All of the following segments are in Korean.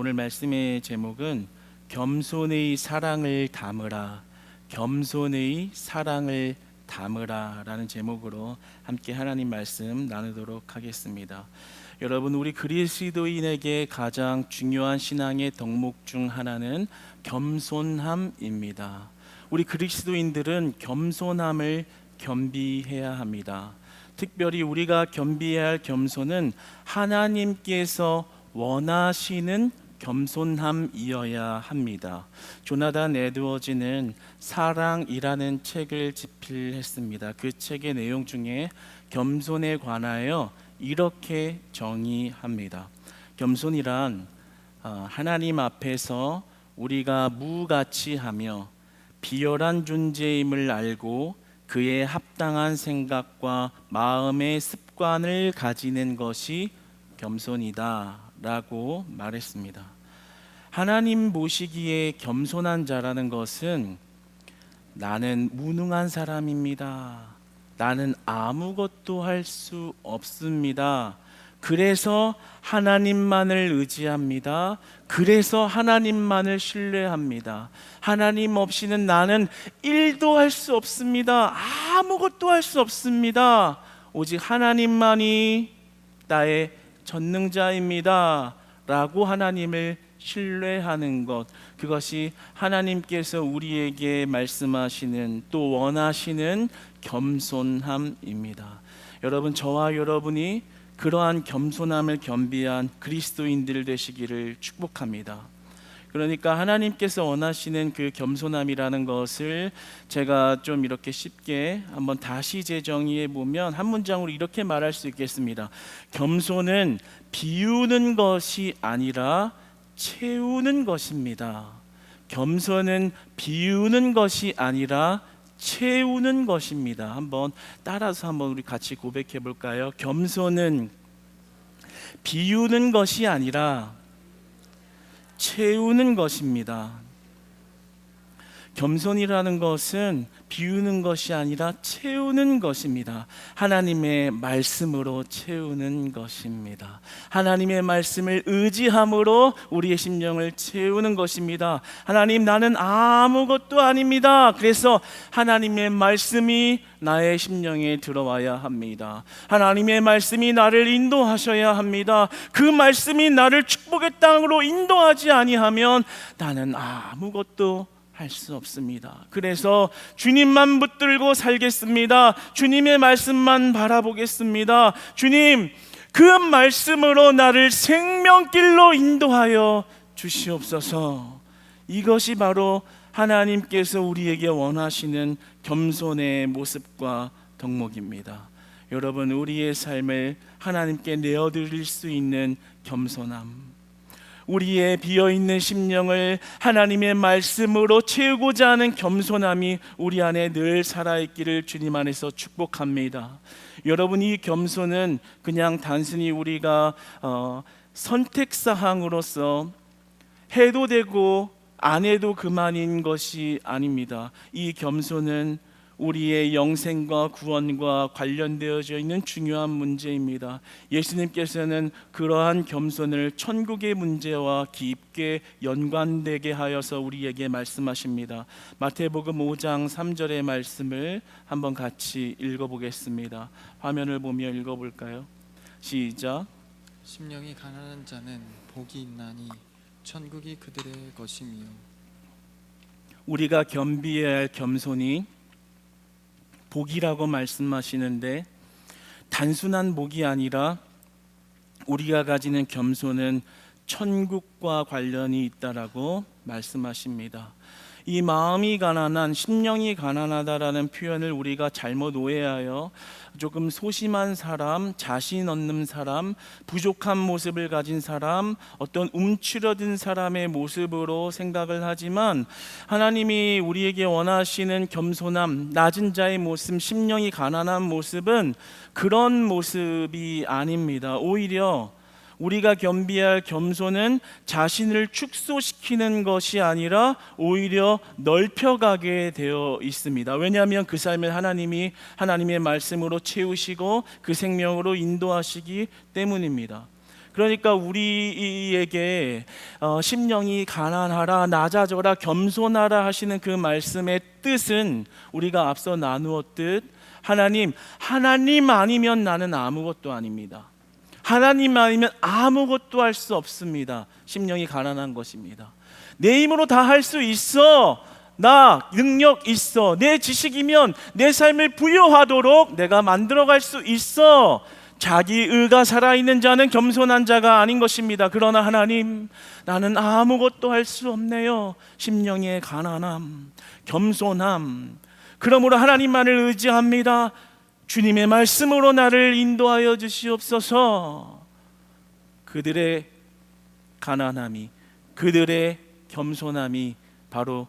오늘 말씀의 제목은 겸손의 사랑을 담으라, 겸손의 사랑을 담으라 라는 제목으로 함께 하나님 말씀 나누도록 하겠습니다. 여러분, 우리 그리스도인에게 가장 중요한 신앙의 덕목 중 하나는 겸손함입니다. 우리 그리스도인들은 겸손함을 겸비해야 합니다. 특별히 우리가 겸비해야 할 겸손은 하나님께서 원하시는 겸손함이어야 합니다. 조나단 에드워즈는 사랑이라는 책을 집필했습니다. 그 책의 내용 중에 겸손에 관하여 이렇게 정의합니다. 겸손이란 하나님 앞에서 우리가 무가치하며 비열한 존재임을 알고 그에 합당한 생각과 마음의 습관을 가지는 것이 겸손이다 라고 말했습니다. 하나님 보시기에 겸손한 자라는 것은 나는 무능한 사람입니다, 나는 아무것도 할 수 없습니다, 그래서 하나님만을 의지합니다, 그래서 하나님만을 신뢰합니다, 하나님 없이는 나는 일도 할 수 없습니다, 아무것도 할 수 없습니다, 오직 하나님만이 나의 전능자입니다 라고 하나님을 신뢰하는 것, 그것이 하나님께서 우리에게 말씀하시는 또 원하시는 겸손함입니다. 여러분, 저와 여러분이 그러한 겸손함을 겸비한 그리스도인들 되시기를 축복합니다. 그러니까 하나님께서 원하시는 그 겸손함이라는 것을 제가 좀 이렇게 쉽게 한번 다시 재정의해 보면 한 문장으로 이렇게 말할 수 있겠습니다. 겸손은 비우는 것이 아니라 채우는 것입니다. 겸손은 비우는 것이 아니라 채우는 것입니다. 한번 따라서 한번 우리 같이 고백해 볼까요? 겸손은 비우는 것이 아니라 채우는 것입니다. 겸손이라는 것은 비우는 것이 아니라 채우는 것입니다. 하나님의 말씀으로 채우는 것입니다. 하나님의 말씀을 의지함으로 우리의 심령을 채우는 것입니다. 하나님, 나는 아무것도 아닙니다, 그래서 하나님의 말씀이 나의 심령에 들어와야 합니다. 하나님의 말씀이 나를 인도하셔야 합니다. 그 말씀이 나를 축복의 땅으로 인도하지 아니하면 나는 아무것도 할 수 없습니다. 그래서 주님만 붙들고 살겠습니다. 주님의 말씀만 바라보겠습니다. 주님, 그 말씀으로 나를 생명길로 인도하여 주시옵소서. 이것이 바로 하나님께서 우리에게 원하시는 겸손의 모습과 덕목입니다. 여러분, 우리의 삶을 하나님께 내어드릴 수 있는 겸손함, 우리의 비어있는 심령을 하나님의 말씀으로 채우고자 하는 겸손함이 우리 안에 늘 살아있기를 주님 안에서 축복합니다. 여러분, 이 겸손은 그냥 단순히 우리가 선택사항으로서 해도 되고 안 해도 그만인 것이 아닙니다. 이 겸손은 우리의 영생과 구원과 관련되어져 있는 중요한 문제입니다. 예수님께서는 그러한 겸손을 천국의 문제와 깊게 연관되게 하여서 우리에게 말씀하십니다. 마태복음 5장 3절의 말씀을 한번 같이 읽어보겠습니다. 화면을 보며 읽어볼까요? 시작. 심령이 가난한 자는 복이 있나니 천국이 그들의 것이며. 우리가 겸비해야 할 겸손이 복이라고 말씀하시는데, 단순한 복이 아니라 우리가 가지는 겸손은 천국과 관련이 있다라고 말씀하십니다. 이 마음이 가난한, 심령이 가난하다라는 표현을 우리가 잘못 오해하여 조금 소심한 사람, 자신 없는 사람, 부족한 모습을 가진 사람, 어떤 움츠러든 사람의 모습으로 생각을 하지만, 하나님이 우리에게 원하시는 겸손함, 낮은 자의 모습, 심령이 가난한 모습은 그런 모습이 아닙니다. 오히려 우리가 겸비할 겸손은 자신을 축소시키는 것이 아니라 오히려 넓혀가게 되어 있습니다. 왜냐하면 그 삶을 하나님이 하나님의 말씀으로 채우시고 그 생명으로 인도하시기 때문입니다. 그러니까 우리에게 심령이 가난하라, 낮아져라, 겸손하라 하시는 그 말씀의 뜻은 우리가 앞서 나누었듯 하나님 아니면 나는 아무것도 아닙니다. 하나님 아니면 아무것도 할 수 없습니다. 심령이 가난한 것입니다. 내 힘으로 다 할 수 있어. 나 능력 있어. 내 지식이면 내 삶을 부여하도록 내가 만들어갈 수 있어. 자기 의가 살아있는 자는 겸손한 자가 아닌 것입니다. 그러나 하나님, 나는 아무것도 할 수 없네요. 심령의 가난함, 겸손함. 그러므로 하나님만을 의지합니다. 주님의 말씀으로 나를 인도하여 주시옵소서. 그들의 가난함이, 그들의 겸손함이 바로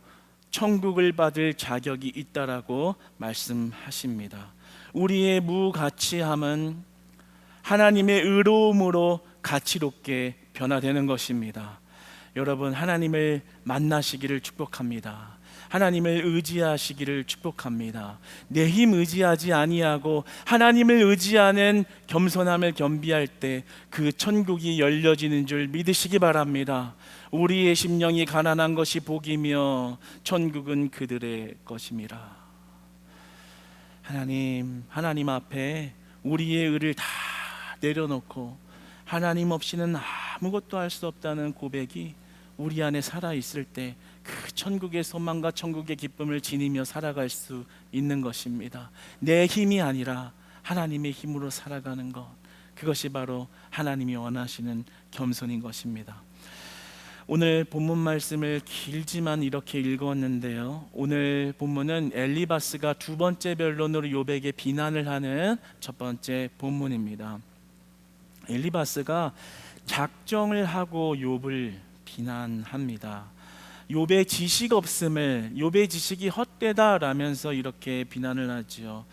천국을 받을 자격이 있다라고 말씀하십니다. 우리의 무가치함은 하나님의 의로움으로 가치롭게 변화되는 것입니다. 여러분, 하나님을 만나시기를 축복합니다. 하나님을 의지하시기를 축복합니다. 내 힘 의지하지 아니하고 하나님을 의지하는 겸손함을 겸비할 때 그 천국이 열려지는 줄 믿으시기 바랍니다. 우리의 심령이 가난한 것이 복이며 천국은 그들의 것임이라. 하나님 앞에 우리의 의를 다 내려놓고 하나님 없이는 아무것도 할 수 없다는 고백이 우리 안에 살아있을 때 그 천국의 소망과 천국의 기쁨을 지니며 살아갈 수 있는 것입니다. 내 힘이 아니라 하나님의 힘으로 살아가는 것, 그것이 바로 하나님이 원하시는 겸손인 것입니다. 오늘 본문 말씀을 길지만 이렇게 읽었는데요, 오늘 본문은 엘리바스가 두 번째 변론으로 욥에게 비난을 하는 첫 번째 본문입니다. 엘리바스가 작정을 하고 욥을 비난합니다. 욥의 지식 없음을, 욥의 지식이 헛되다라면서 이렇게 비난을 하지요.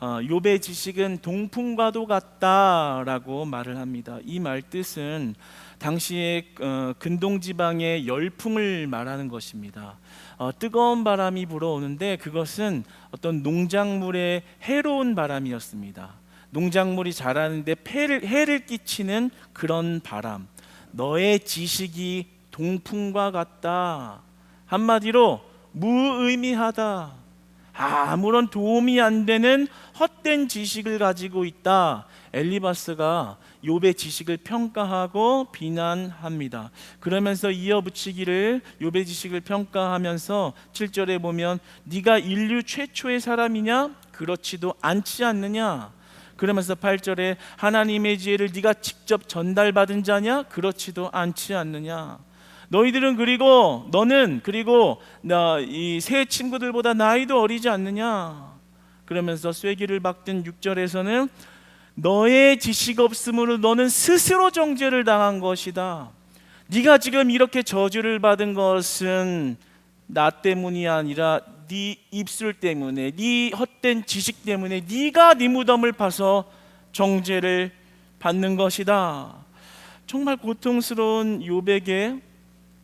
욥의 지식은 동풍과도 같다라고 말을 합니다. 이 말 뜻은 당시에 근동 지방의 열풍을 말하는 것입니다. 뜨거운 바람이 불어오는데 그것은 어떤 농작물에 해로운 바람이었습니다. 농작물이 자라는데 해를 끼치는 그런 바람. 너의 지식이 동풍과 같다. 한마디로 무의미하다. 아무런 도움이 안 되는 헛된 지식을 가지고 있다. 엘리바스가 욥의 지식을 평가하고 비난합니다. 그러면서 이어붙이기를, 욥의 지식을 평가하면서 7절에 보면 네가 인류 최초의 사람이냐? 그렇지도 않지 않느냐? 그러면서 8절에 하나님의 지혜를 네가 직접 전달받은 자냐? 그렇지도 않지 않느냐? 너희들은 너는 이 세 친구들보다 나이도 어리지 않느냐? 그러면서 쐐기를 박든 6절에서는 너의 지식 없음으로 너는 스스로 정죄를 당한 것이다. 네가 지금 이렇게 저주를 받은 것은 나 때문이 아니라 네 입술 때문에, 네 헛된 지식 때문에 네가 네 무덤을 파서 정죄를 받는 것이다. 정말 고통스러운 욥에게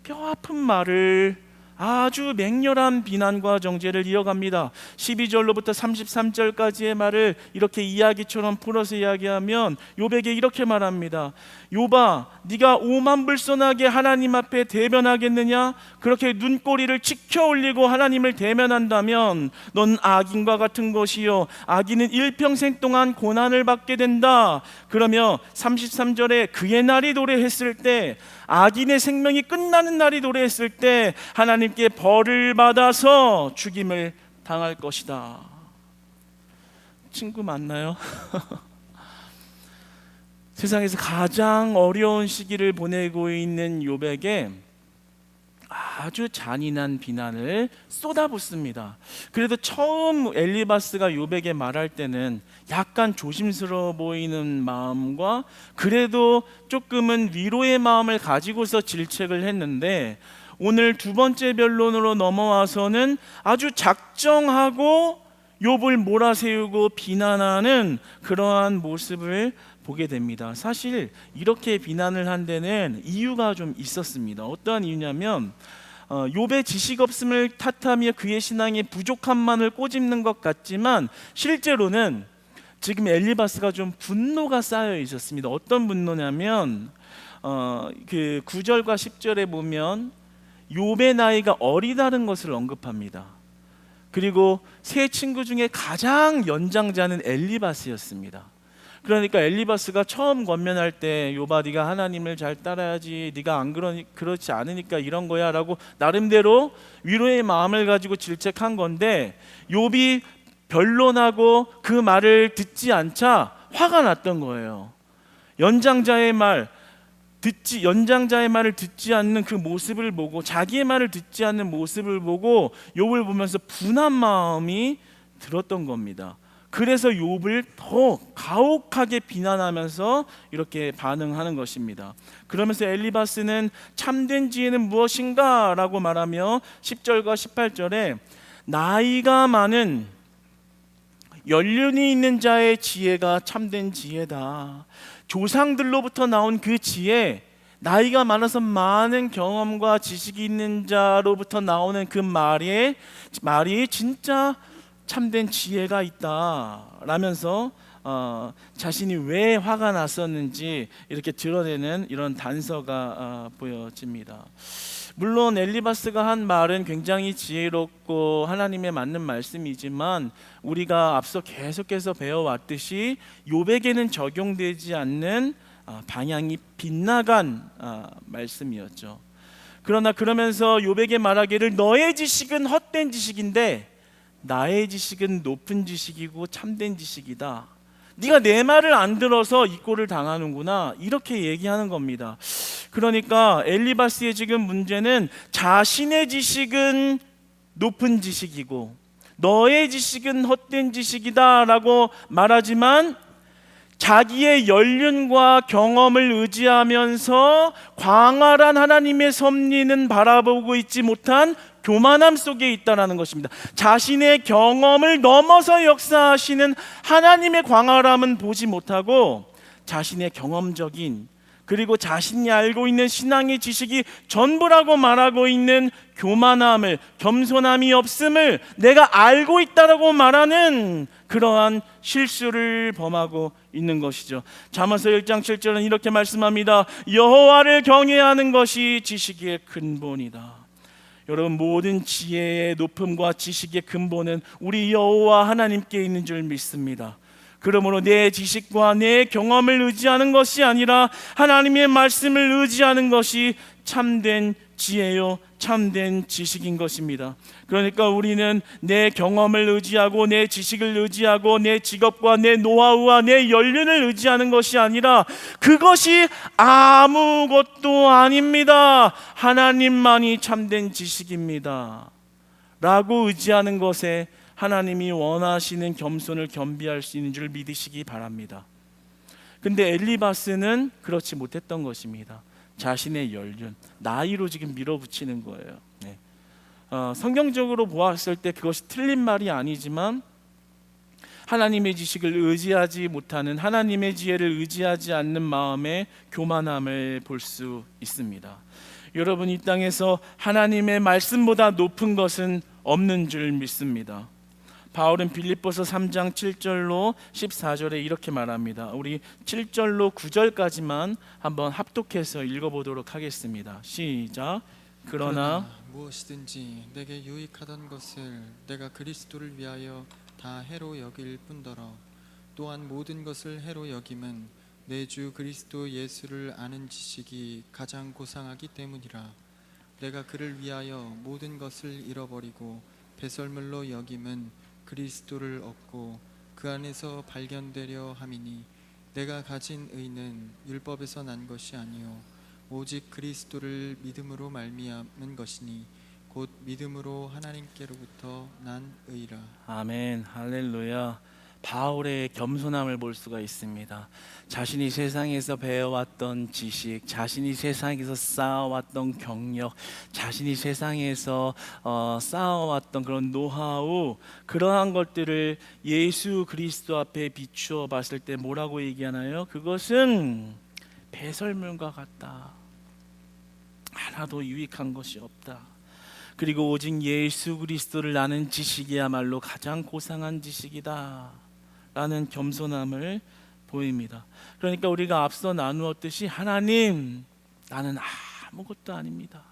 뼈아픈 말을, 아주 맹렬한 비난과 정죄를 이어갑니다. 12절로부터 33절까지의 말을 이렇게 이야기처럼 풀어서 이야기하면 욥에게 이렇게 말합니다. 욥아, 네가 오만불손하게 하나님 앞에 대면하겠느냐? 그렇게 눈꼬리를 치켜 올리고 하나님을 대면한다면 넌 악인과 같은 것이요, 악인은 일평생 동안 고난을 받게 된다. 그러며 33절에 그의 날이 도래했을 때, 악인의 생명이 끝나는 날이 도래했을 때 하나님께 벌을 받아서 죽임을 당할 것이다. 친구 맞나요? 세상에서 가장 어려운 시기를 보내고 있는 욥에게 아주 잔인한 비난을 쏟아붓습니다. 그래도 처음 엘리바스가 욥에게 말할 때는 약간 조심스러워 보이는 마음과 그래도 조금은 위로의 마음을 가지고서 질책을 했는데, 오늘 두 번째 변론으로 넘어와서는 아주 작정하고 욥을 몰아세우고 비난하는 그러한 모습을 보게 됩니다. 사실 이렇게 비난을 한 데는 이유가 좀 있었습니다. 어떠한 이유냐면 욥의 지식 없음을 탓하며 그의 신앙의 부족함만을 꼬집는 것 같지만 실제로는 지금 엘리바스가 좀 분노가 쌓여 있었습니다. 어떤 분노냐면 그 9절과 10절에 보면 욥의 나이가 어리다는 것을 언급합니다. 그리고 세 친구 중에 가장 연장자는 엘리바스였습니다. 그러니까 엘리바스가 처음 권면할 때 욥아 네가 하나님을 잘 따라야지, 네가 안 그렇지 않으니까 이런 거야 라고 나름대로 위로의 마음을 가지고 질책한 건데, 욥이 변론하고 그 말을 듣지 않자 화가 났던 거예요. 연장자의 말을 듣지 않는 그 모습을 보고, 자기의 말을 듣지 않는 모습을 보고 욥을 보면서 분한 마음이 들었던 겁니다. 그래서 욥을 더 가혹하게 비난하면서 이렇게 반응하는 것입니다. 그러면서 엘리바스는 참된 지혜는 무엇인가 라고 말하며 10절과 18절에 나이가 많은 연륜이 있는 자의 지혜가 참된 지혜다. 조상들로부터 나온 그 지혜, 나이가 많아서 많은 경험과 지식이 있는 자로부터 나오는 그 말이 진짜 참된 지혜가 있다 라면서 자신이 왜 화가 났었는지 이렇게 드러내는 이런 단서가 보여집니다. 물론 엘리바스가 한 말은 굉장히 지혜롭고 하나님의 맞는 말씀이지만 우리가 앞서 계속해서 배워왔듯이 욥에게는 적용되지 않는 방향이 빗나간 말씀이었죠. 그러나 그러면서 욥에게 말하기를 너의 지식은 헛된 지식인데 나의 지식은 높은 지식이고 참된 지식이다. 네가 내 말을 안 들어서 이 꼴을 당하는구나, 이렇게 얘기하는 겁니다. 그러니까 엘리바스의 지금 문제는 자신의 지식은 높은 지식이고 너의 지식은 헛된 지식이다 라고 말하지만 자기의 연륜과 경험을 의지하면서 광활한 하나님의 섭리는 바라보고 있지 못한 교만함 속에 있다는 것입니다. 자신의 경험을 넘어서 역사하시는 하나님의 광활함은 보지 못하고 자신의 경험적인, 그리고 자신이 알고 있는 신앙의 지식이 전부라고 말하고 있는 교만함을, 겸손함이 없음을 내가 알고 있다라고 말하는 그러한 실수를 범하고 있는 것이죠. 잠언서 1장 7절은 이렇게 말씀합니다. 여호와를 경외하는 것이 지식의 근본이다. 여러분, 모든 지혜의 높음과 지식의 근본은 우리 여호와 하나님께 있는 줄 믿습니다. 그러므로 내 지식과 내 경험을 의지하는 것이 아니라 하나님의 말씀을 의지하는 것이 참된 지혜요 참된 지식인 것입니다. 그러니까 우리는 내 경험을 의지하고 내 지식을 의지하고 내 직업과 내 노하우와 내 연륜을 의지하는 것이 아니라 그것이 아무것도 아닙니다. 하나님만이 참된 지식입니다 라고 의지하는 것에 하나님이 원하시는 겸손을 겸비할 수 있는 줄 믿으시기 바랍니다. 근데 엘리바스는 그렇지 못했던 것입니다. 자신의 연륜, 나이로 지금 밀어붙이는 거예요. 네. 성경적으로 보았을 때 그것이 틀린 말이 아니지만 하나님의 지식을 의지하지 못하는, 하나님의 지혜를 의지하지 않는 마음의 교만함을 볼 수 있습니다. 여러분, 이 땅에서 하나님의 말씀보다 높은 것은 없는 줄 믿습니다. 바울은 빌립보서 3장 7절로 14절에 이렇게 말합니다. 우리 7절로 9절까지만 한번 합독해서 읽어보도록 하겠습니다. 시작. 그러나 무엇이든지 내게 유익하던 것을 내가 그리스도를 위하여 다 해로 여길 뿐더러 또한 모든 것을 해로 여김은 내 주 그리스도 예수를 아는 지식이 가장 고상하기 때문이라. 내가 그를 위하여 모든 것을 잃어버리고 배설물로 여김은 그리스도를 얻고 그 안에서 발견되려 함이니 내가 가진 의는 율법에서 난 것이 아니요 오직 그리스도를 믿음으로 말미암은 것이니 곧 믿음으로 하나님께로부터 난 의라. 아멘, 할렐루야. 바울의 겸손함을 볼 수가 있습니다. 자신이 세상에서 배워왔던 지식, 자신이 세상에서 쌓아왔던 경력, 자신이 세상에서 쌓아왔던 그런 노하우, 그러한 것들을 예수 그리스도 앞에 비추어 봤을 때 뭐라고 얘기하나요? 그것은 배설물과 같다. 하나도 유익한 것이 없다. 그리고 오직 예수 그리스도를 아는 지식이야말로 가장 고상한 지식이다 라는 겸손함을 보입니다. 그러니까 우리가 앞서 나누었듯이 하나님, 나는 아무것도 아닙니다.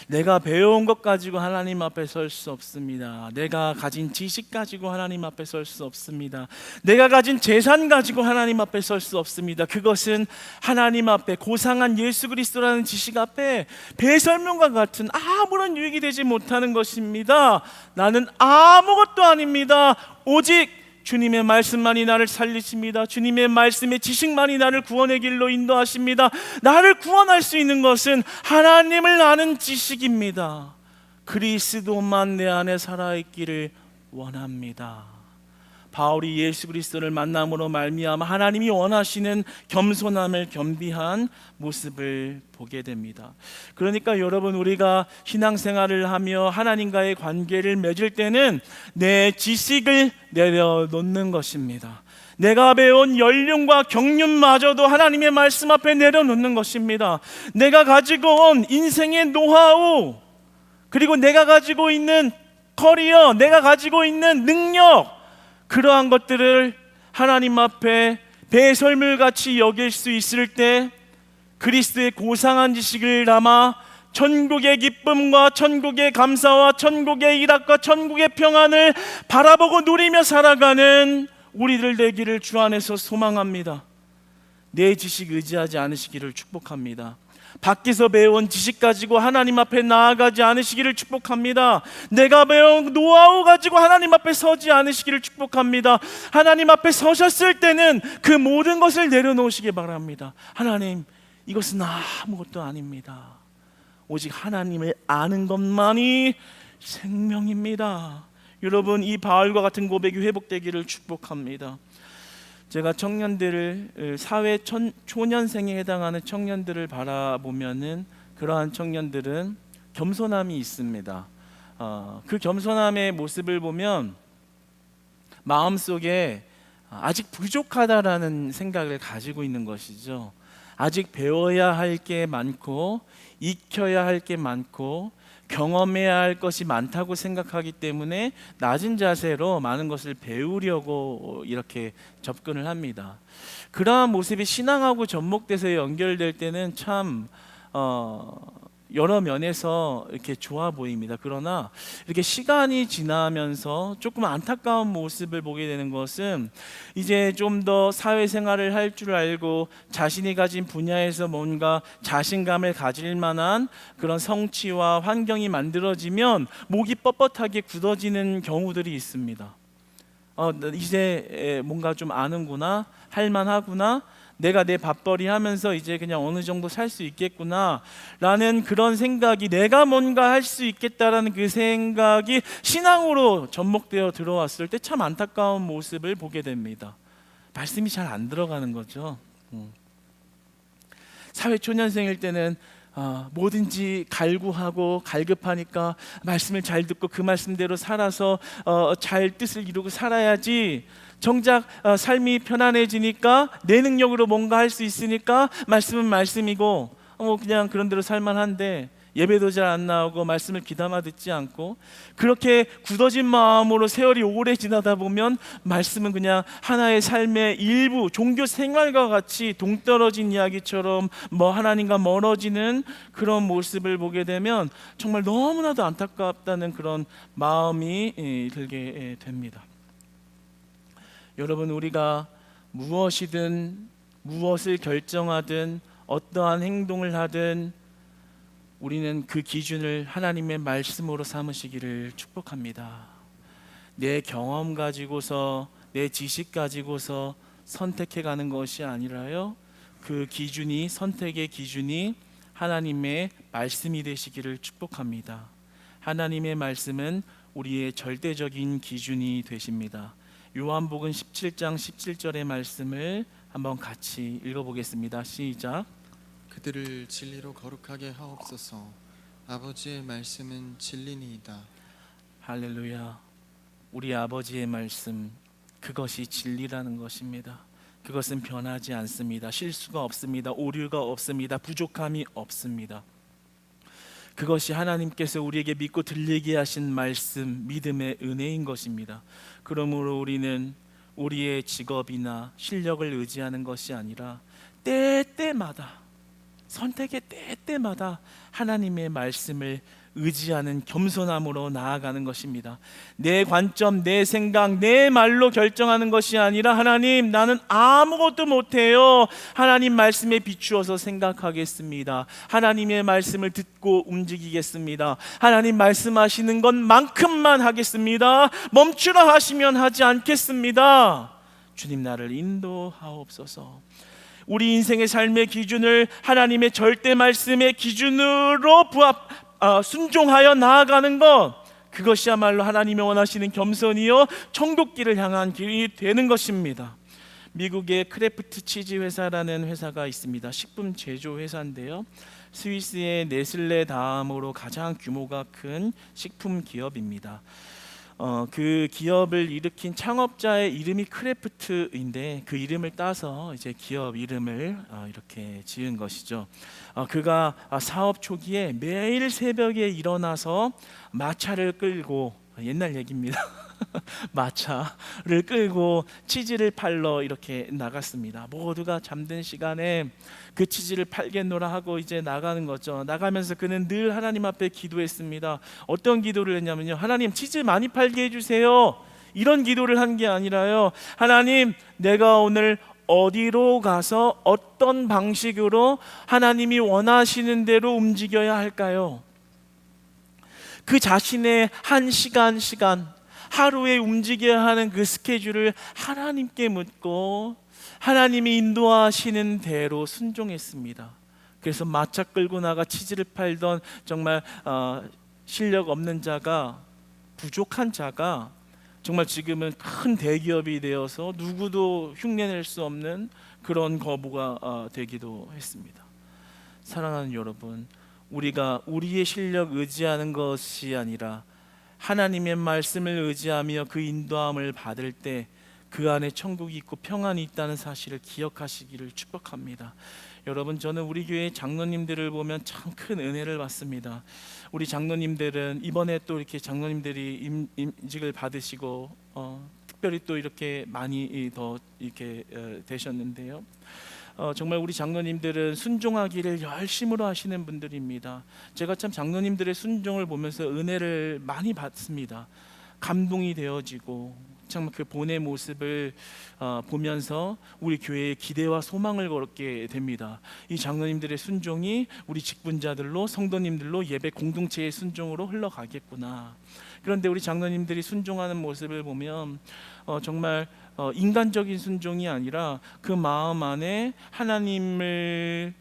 내가 배운 것 가지고 하나님 앞에 설 수 없습니다. 내가 가진 지식 가지고 하나님 앞에 설 수 없습니다. 내가 가진 재산 가지고 하나님 앞에 설 수 없습니다. 그것은 하나님 앞에 고상한 예수 그리스도라는 지식 앞에 배설명과 같은 아무런 유익이 되지 못하는 것입니다. 나는 아무것도 아닙니다. 오직 주님의 말씀만이 나를 살리십니다. 주님의 말씀의 지식만이 나를 구원의 길로 인도하십니다. 나를 구원할 수 있는 것은 하나님을 아는 지식입니다. 그리스도만 내 안에 살아있기를 원합니다. 바울이 예수 그리스도를 만남으로 말미암아 하나님이 원하시는 겸손함을 겸비한 모습을 보게 됩니다. 그러니까 여러분, 우리가 신앙생활을 하며 하나님과의 관계를 맺을 때는 내 지식을 내려놓는 것입니다. 내가 배운 연륜과 경륜마저도 하나님의 말씀 앞에 내려놓는 것입니다. 내가 가지고 온 인생의 노하우, 그리고 내가 가지고 있는 커리어, 내가 가지고 있는 능력, 그러한 것들을 하나님 앞에 배설물같이 여길 수 있을 때 그리스도의 고상한 지식을 담아 천국의 기쁨과 천국의 감사와 천국의 일학과 천국의 평안을 바라보고 누리며 살아가는 우리들 되기를 주 안에서 소망합니다. 내 지식 의지하지 않으시기를 축복합니다. 밖에서 배운 지식 가지고 하나님 앞에 나아가지 않으시기를 축복합니다. 내가 배운 노하우 가지고 하나님 앞에 서지 않으시기를 축복합니다. 하나님 앞에 서셨을 때는 그 모든 것을 내려놓으시기 바랍니다. 하나님, 이것은 아무것도 아닙니다. 오직 하나님을 아는 것만이 생명입니다. 여러분, 이 바울과 같은 고백이 회복되기를 축복합니다. 제가 청년들을, 사회 초년생에 해당하는 청년들을 바라보면은 그러한 청년들은 겸손함이 있습니다. 그 겸손함의 모습을 보면 마음속에 아직 부족하다라는 생각을 가지고 있는 것이죠. 아직 배워야 할 게 많고 익혀야 할 게 많고 경험해야 할 것이 많다고 생각하기 때문에 낮은 자세로 많은 것을 배우려고 이렇게 접근을 합니다. 그러한 모습이 신앙하고 접목돼서 연결될 때는 참 여러 면에서 이렇게 좋아 보입니다. 그러나 이렇게 시간이 지나면서 조금 안타까운 모습을 보게 되는 것은, 이제 좀 더 사회생활을 할 줄 알고 자신이 가진 분야에서 뭔가 자신감을 가질 만한 그런 성취와 환경이 만들어지면 목이 뻣뻣하게 굳어지는 경우들이 있습니다. 이제 뭔가 좀 아는구나, 할만하구나, 내가 내 밥벌이 하면서 이제 그냥 어느 정도 살 수 있겠구나 라는 그런 생각이, 내가 뭔가 할 수 있겠다라는 그 생각이 신앙으로 접목되어 들어왔을 때 참 안타까운 모습을 보게 됩니다. 말씀이 잘 안 들어가는 거죠. 사회 초년생일 때는 뭐든지 갈구하고 갈급하니까 말씀을 잘 듣고 그 말씀대로 살아서 잘 뜻을 이루고 살아야지. 정작 삶이 편안해지니까 내 능력으로 뭔가 할 수 있으니까 말씀은 말씀이고 그냥 그런 대로 살만한데 예배도 잘 안 나오고 말씀을 귀담아 듣지 않고, 그렇게 굳어진 마음으로 세월이 오래 지나다 보면 말씀은 그냥 하나의 삶의 일부, 종교 생활과 같이 동떨어진 이야기처럼 하나님과 멀어지는 그런 모습을 보게 되면 정말 너무나도 안타깝다는 그런 마음이 들게 됩니다. 여러분, 우리가 무엇이든 무엇을 결정하든 어떠한 행동을 하든 우리는 그 기준을 하나님의 말씀으로 삼으시기를 축복합니다. 내 경험 가지고서, 내 지식 가지고서 선택해가는 것이 아니라요, 그 기준이, 선택의 기준이 하나님의 말씀이 되시기를 축복합니다. 하나님의 말씀은 우리의 절대적인 기준이 되십니다. 요한복음 17장 17절의 말씀을 한번 같이 읽어보겠습니다. 시작. 그들을 진리로 거룩하게 하옵소서. 아버지의 말씀은 진리니이다. 할렐루야. 우리 아버지의 말씀, 그것이 진리라는 것입니다. 그것은 변하지 않습니다. 실수가 없습니다. 오류가 없습니다. 부족함이 없습니다. 그것이 하나님께서 우리에게 믿고 들리게 하신 말씀, 믿음의 은혜인 것입니다. 그러므로 우리는 우리의 직업이나 실력을 의지하는 것이 아니라 때때마다 선택의 때때마다 하나님의 말씀을 의지하는 겸손함으로 나아가는 것입니다. 내 관점, 내 생각, 내 말로 결정하는 것이 아니라 하나님, 나는 아무것도 못해요. 하나님 말씀에 비추어서 생각하겠습니다. 하나님의 말씀을 듣고 움직이겠습니다. 하나님 말씀하시는 것만큼만 하겠습니다. 멈추라 하시면 하지 않겠습니다. 주님, 나를 인도하옵소서. 우리 인생의 삶의 기준을 하나님의 절대 말씀의 기준으로 순종하여 나아가는 것, 그것이야말로 하나님이 원하시는 겸손이요 천국길을 향한 길이 되는 것입니다. 미국의 크래프트 치즈 회사라는 회사가 있습니다. 식품 제조 회사인데요, 스위스의 네슬레 다음으로 가장 규모가 큰 식품 기업입니다. 그 기업을 일으킨 창업자의 이름이 크래프트인데 그 이름을 따서 이제 기업 이름을 이렇게 지은 것이죠. 그가 사업 초기에 매일 새벽에 일어나서 마차를 끌고, 옛날 얘기입니다. 마차를 끌고 치즈를 팔러 이렇게 나갔습니다. 모두가 잠든 시간에 그 치즈를 팔겠노라 하고 이제 나가는 거죠. 나가면서 그는 늘 하나님 앞에 기도했습니다. 어떤 기도를 했냐면요, 하나님, 치즈 많이 팔게 해주세요. 이런 기도를 한 게 아니라요, 하나님, 내가 오늘 어디로 가서 어떤 방식으로 하나님이 원하시는 대로 움직여야 할까요? 그 자신의 한 시간 하루에 움직여야 하는 그 스케줄을 하나님께 묻고 하나님이 인도하시는 대로 순종했습니다. 그래서 마차 끌고 나가 치즈를 팔던 정말 실력 없는 자가, 부족한 자가 정말 지금은 큰 대기업이 되어서 누구도 흉내낼 수 없는 그런 거부가 되기도 했습니다. 사랑하는 여러분, 우리가 우리의 실력 의지하는 것이 아니라 하나님의 말씀을 의지하며 그 인도함을 받을 때 그 안에 천국이 있고 평안이 있다는 사실을 기억하시기를 축복합니다. 여러분, 저는 우리 교회 장로님들을 보면 참 큰 은혜를 받습니다. 우리 장로님들은 이번에 또 이렇게 장로님들이 임직을 받으시고 특별히 또 이렇게 많이 더 이렇게 되셨는데요, 정말 우리 장로님들은 순종하기를 열심으로 하시는 분들입니다. 제가 참 장로님들의 순종을 보면서 은혜를 많이 받습니다. 감동이 되어지고 참 그 본의 모습을 보면서 우리 교회에 기대와 소망을 걸게 됩니다. 이 장로님들의 순종이 우리 직분자들로, 성도님들로 예배 공동체의 순종으로 흘러가겠구나. 그런데 우리 장로님들이 순종하는 모습을 보면 정말 인간적인 순종이 아니라 그 마음 안에 하나님을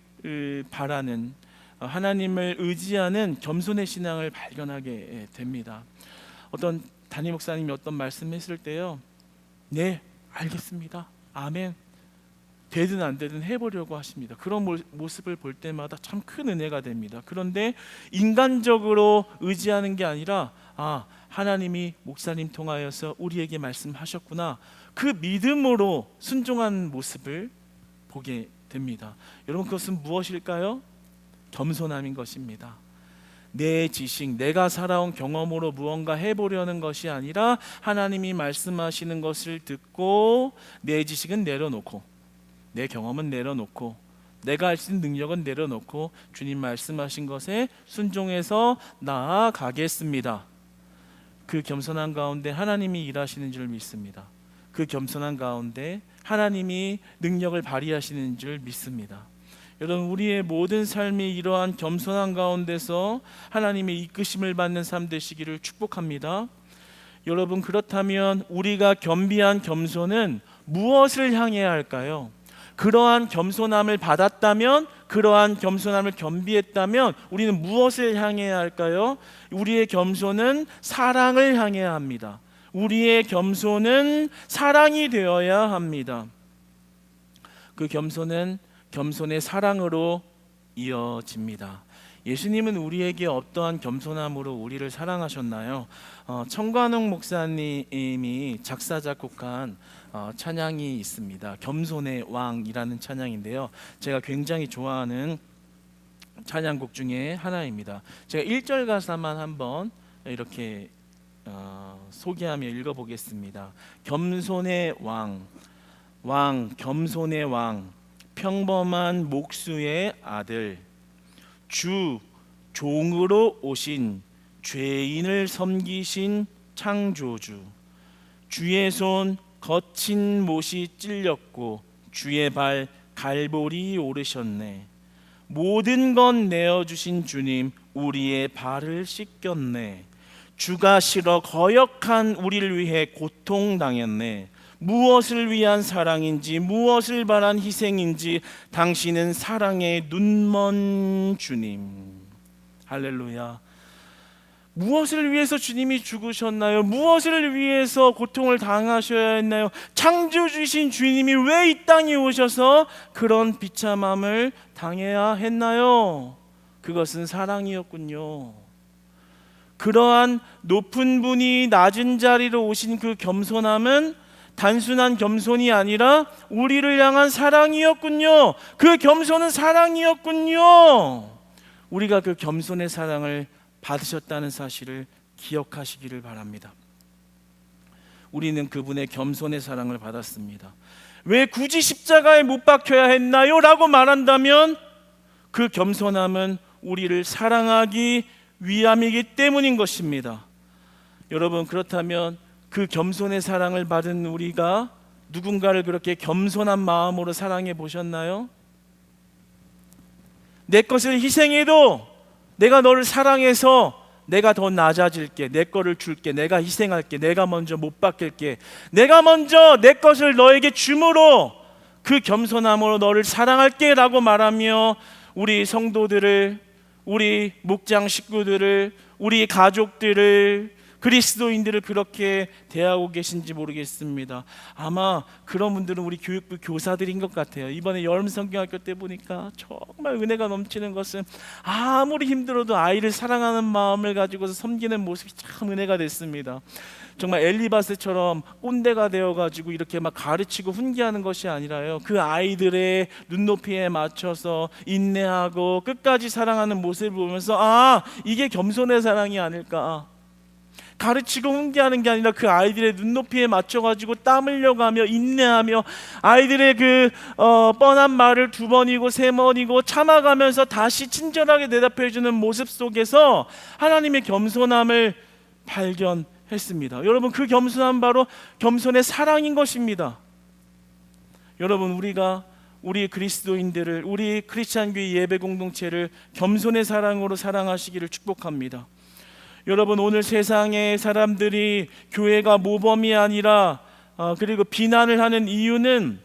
바라는, 하나님을 의지하는 겸손의 신앙을 발견하게 됩니다. 어떤 담임 목사님이 어떤 말씀했을 때요, 네, 알겠습니다, 아멘, 되든 안 되든 해보려고 하십니다. 그런 모습을 볼 때마다 참 큰 은혜가 됩니다. 그런데 인간적으로 의지하는 게 아니라 하나님이 목사님 통하여서 우리에게 말씀하셨구나, 그 믿음으로 순종한 모습을 보게 됩니다. 여러분, 그것은 무엇일까요? 겸손함인 것입니다. 내 지식, 내가 살아온 경험으로 무언가 해보려는 것이 아니라 하나님이 말씀하시는 것을 듣고 내 지식은 내려놓고, 내 경험은 내려놓고, 내가 할 수 있는 능력은 내려놓고 주님 말씀하신 것에 순종해서 나아가겠습니다. 그 겸손한 가운데 하나님이 일하시는 줄 믿습니다. 그 겸손한 가운데 하나님이 능력을 발휘하시는 줄 믿습니다. 여러분, 우리의 모든 삶이 이러한 겸손한 가운데서 하나님의 이끄심을 받는 삶 되시기를 축복합니다. 여러분, 그렇다면 우리가 겸비한 겸손은 무엇을 향해야 할까요? 그러한 겸손함을 받았다면, 그러한 겸손함을 겸비했다면 우리는 무엇을 향해야 할까요? 우리의 겸손은 사랑을 향해야 합니다. 우리의 겸손은 사랑이 되어야 합니다. 그 겸손은 겸손의 사랑으로 이어집니다. 예수님은 우리에게 어떠한 겸손함으로 우리를 사랑하셨나요? 청관홍 목사님이 작사 작곡한 찬양이 있습니다. 겸손의 왕이라는 찬양인데요, 제가 굉장히 좋아하는 찬양곡 중에 하나입니다. 제가 1절 가사만 한번 이렇게 소개하며 읽어보겠습니다. 겸손의 왕, 겸손의 왕, 평범한 목수의 아들, 주 종으로 오신 죄인을 섬기신 창조주, 주의 손 거친 못이 찔렸고 주의 발 갈보리 오르셨네. 모든 건 내어주신 주님, 우리의 발을 씻겼네. 주가 싫어 거역한 우리를 위해 고통당했네. 무엇을 위한 사랑인지, 무엇을 바란 희생인지, 당신은 사랑의 눈먼 주님. 할렐루야. 무엇을 위해서 주님이 죽으셨나요? 무엇을 위해서 고통을 당하셔야 했나요? 창조주신 주님이 왜 이 땅에 오셔서 그런 비참함을 당해야 했나요? 그것은 사랑이었군요. 그러한 높은 분이 낮은 자리로 오신 그 겸손함은 단순한 겸손이 아니라 우리를 향한 사랑이었군요. 그 겸손은 사랑이었군요. 우리가 그 겸손의 사랑을 받으셨다는 사실을 기억하시기를 바랍니다. 우리는 그분의 겸손의 사랑을 받았습니다. 왜 굳이 십자가에 못 박혀야 했나요? 라고 말한다면 그 겸손함은 우리를 사랑하기 위함이기 때문인 것입니다. 여러분, 그렇다면 그 겸손의 사랑을 받은 우리가 누군가를 그렇게 겸손한 마음으로 사랑해 보셨나요? 내 것을 희생해도 내가 너를 사랑해서 내가 더 낮아질게, 내 거를 줄게, 내가 희생할게, 내가 먼저 못 바뀔게, 내가 먼저 내 것을 너에게 줌으로 그 겸손함으로 너를 사랑할게 라고 말하며 우리 성도들을, 우리 목장 식구들을, 우리 가족들을, 그리스도인들을 그렇게 대하고 계신지 모르겠습니다. 아마 그런 분들은 우리 교육부 교사들인 것 같아요. 이번에 여름성경학교 때 보니까 정말 은혜가 넘치는 것은 아무리 힘들어도 아이를 사랑하는 마음을 가지고서 섬기는 모습이 참 은혜가 됐습니다. 정말 엘리바스처럼 꼰대가 되어가지고 이렇게 막 가르치고 훈계하는 것이 아니라요, 그 아이들의 눈높이에 맞춰서 인내하고 끝까지 사랑하는 모습을 보면서 아, 이게 겸손의 사랑이 아닐까. 가르치고 훈계하는 게 아니라 그 아이들의 눈높이에 맞춰가지고 땀 흘려가며 인내하며 아이들의 그 뻔한 말을 두 번이고 세 번이고 참아가면서 다시 친절하게 대답해주는 모습 속에서 하나님의 겸손함을 발견했습니다. 여러분, 그 겸손함은 바로 겸손의 사랑인 것입니다. 여러분, 우리가 우리 그리스도인들을, 우리 크리스찬교회 예배 공동체를 겸손의 사랑으로 사랑하시기를 축복합니다. 여러분, 오늘 세상의 사람들이 교회가 모범이 아니라 그리고 비난을 하는 이유는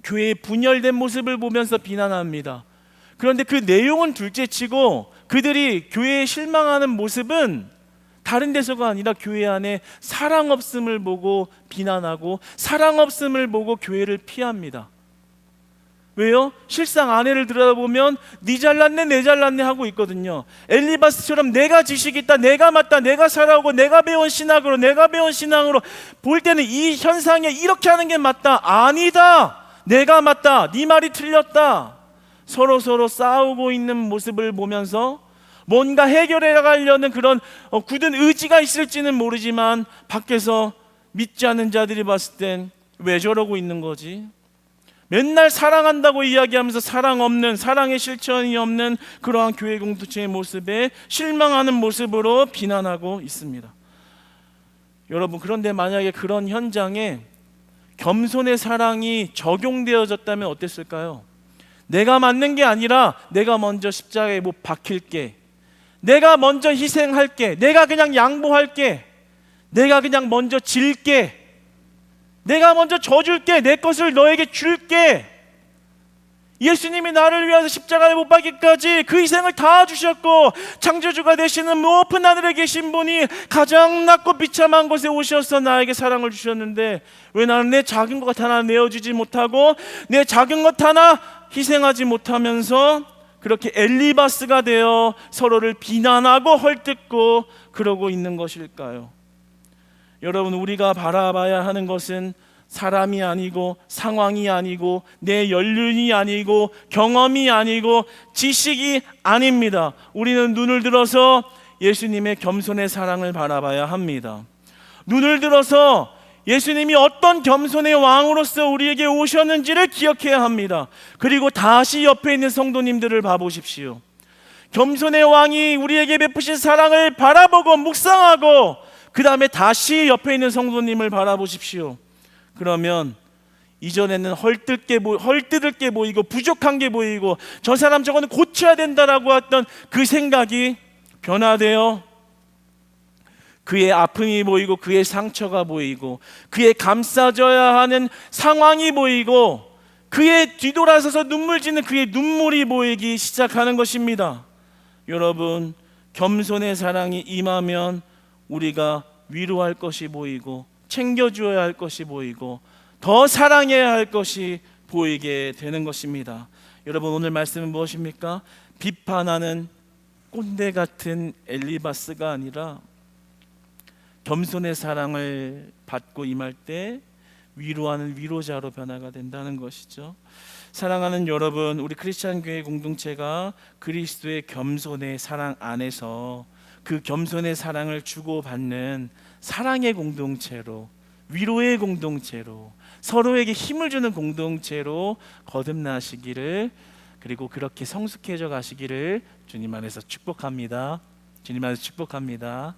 교회의 분열된 모습을 보면서 비난합니다. 그런데 그 내용은 둘째치고 그들이 교회에 실망하는 모습은 다른 데서가 아니라 교회 안에 사랑 없음을 보고 비난하고 사랑 없음을 보고 교회를 피합니다. 왜요? 실상 아내를 들여다보면 네 잘났네 내 잘났네 하고 있거든요. 엘리바스처럼 내가 지식이 있다, 내가 맞다, 내가 살아오고 내가 배운 신학으로, 내가 배운 신앙으로 볼 때는 이 현상에 이렇게 하는 게 맞다, 아니다, 내가 맞다, 네 말이 틀렸다, 서로 싸우고 있는 모습을 보면서 뭔가 해결해 가려는 그런 굳은 의지가 있을지는 모르지만 밖에서 믿지 않는 자들이 봤을 땐 왜 저러고 있는 거지? 맨날 사랑한다고 이야기하면서 사랑 없는, 사랑의 실천이 없는 그러한 교회 공동체의 모습에 실망하는 모습으로 비난하고 있습니다. 여러분, 그런데 만약에 그런 현장에 겸손의 사랑이 적용되어졌다면 어땠을까요? 내가 맞는 게 아니라 내가 먼저 십자가에 못 박힐게, 내가 먼저 희생할게, 내가 그냥 양보할게, 내가 그냥 먼저 질게, 내가 먼저 져줄게, 내 것을 너에게 줄게. 예수님이 나를 위해서 십자가에 못 박기까지 그 희생을 다 주셨고 창조주가 되시는 높은 하늘에 계신 분이 가장 낮고 비참한 곳에 오셔서 나에게 사랑을 주셨는데 왜 나는 내 작은 것 하나 내어주지 못하고 내 작은 것 하나 희생하지 못하면서 그렇게 엘리바스가 되어 서로를 비난하고 헐뜯고 그러고 있는 것일까요? 여러분, 우리가 바라봐야 하는 것은 사람이 아니고 상황이 아니고 내 연륜이 아니고 경험이 아니고 지식이 아닙니다. 우리는 눈을 들어서 예수님의 겸손의 사랑을 바라봐야 합니다. 눈을 들어서 예수님이 어떤 겸손의 왕으로서 우리에게 오셨는지를 기억해야 합니다. 그리고 다시 옆에 있는 성도님들을 봐보십시오. 겸손의 왕이 우리에게 베푸신 사랑을 바라보고 묵상하고 그 다음에 다시 옆에 있는 성도님을 바라보십시오. 그러면 이전에는 헐뜯을 게 보이고 부족한 게 보이고 저 사람 저거는 고쳐야 된다라고 했던 그 생각이 변화되어 그의 아픔이 보이고 그의 상처가 보이고 그의 감싸줘야 하는 상황이 보이고 그의 뒤돌아서서 눈물 짓는 그의 눈물이 보이기 시작하는 것입니다. 여러분, 겸손의 사랑이 임하면 우리가 위로할 것이 보이고 챙겨주어야 할 것이 보이고 더 사랑해야 할 것이 보이게 되는 것입니다. 여러분, 오늘 말씀은 무엇입니까? 비판하는 꼰대 같은 엘리바스가 아니라 겸손의 사랑을 받고 임할 때 위로하는 위로자로 변화가 된다는 것이죠. 사랑하는 여러분, 우리 크리스찬 교회 공동체가 그리스도의 겸손의 사랑 안에서 그 겸손의 사랑을 주고받는 사랑의 공동체로, 위로의 공동체로, 서로에게 힘을 주는 공동체로 거듭나시기를, 그리고 그렇게 성숙해져 가시기를 주님 안에서 축복합니다. 주님 안에서 축복합니다.